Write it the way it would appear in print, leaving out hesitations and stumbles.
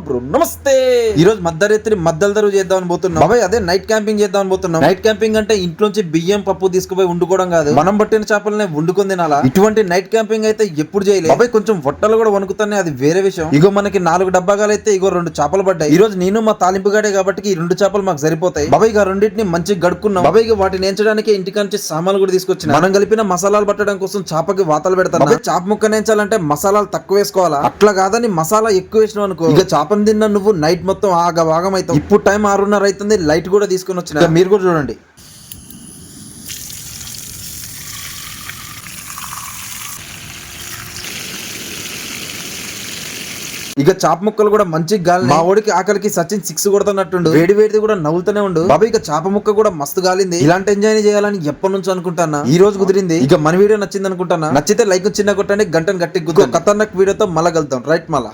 Bro నమస్తే. ఈ రోజు మధ్యరాత్రి మద్దలు చేద్దామని పోతున్నాం బాబాయ్. అదే నైట్ క్యాంపింగ్ చేద్దామని పోతున్నాం. నైట్ క్యాంపింగ్ అంటే ఇంట్లోంచి బియ్యం పప్పు తీసుకుపోయి వండుకోవడం కాదు, మనం పట్టిన చేపలనే వండుకొని తినాలా. ఇటువంటి నైట్ క్యాంపింగ్ అయితే ఎప్పుడు చేయలేదు బాబాయ్. కొంచెం వట్టలు కూడా వణుకుతానే, అది వేరే విషయం. ఇగో మనకి 4 డబ్బాగాలు అయితే ఇగో 2 చేపలు పడ్డాయి. ఈ రోజు నేను మా తాలింపు గాడే కాబట్టి ఈ 2 చేపలు మాకు సరిపోతాయి బాబాయ్. ఇక రెండింటిని మంచిగా గడుక్కున్నాం బాబాయ్. ఇక వాటిని నేర్చడానికి ఇంటికాంచి సామాన్లు కూడా తీసుకొచ్చిన. మనం కలిపిన మసాలాలు పట్టడం కోసం చేపకి వాతలు పెడతాం. చేప ముక్క నేర్చాలంటే మసాలాలు తక్కువ వేసుకోవాలా, అట్లా కాదని మసాలా ఎక్కువ వేసినావు అనుకో ఇక చేపను తిన్నా నువ్వు నైట్ మొత్తం భాగం అవుతావు. ఇప్పుడు టైం 6:30 అవుతుంది, లైట్ కూడా తీసుకొని వచ్చిన, మీరు కూడా చూడండి. ఇక చాప ముక్కలు కూడా మంచి గాలి. మా ఓడికి ఆకలికి సచిన్ 6 కొడుతున్నట్టుండు, వేడిది కూడా నవ్వుతూనే ఉండు బాబా. ఇక చాప ముక్క కూడా మస్తు గాలింది. ఇలాంటి ఎంజాయ్ చేయాలని ఎప్పటి నుంచి అనుకుంటానా, ఈ రోజు కుదిరింది. ఇక మన వీడియో నచ్చింది అనుకుంటానా, నచ్చితే లైక్ చిన్న కొట్టండి, గంటను గట్టి ఖతర్నాక్ వీడియోతో మళ్ళా కలుద్దాం. రైట్ మళ్ళా.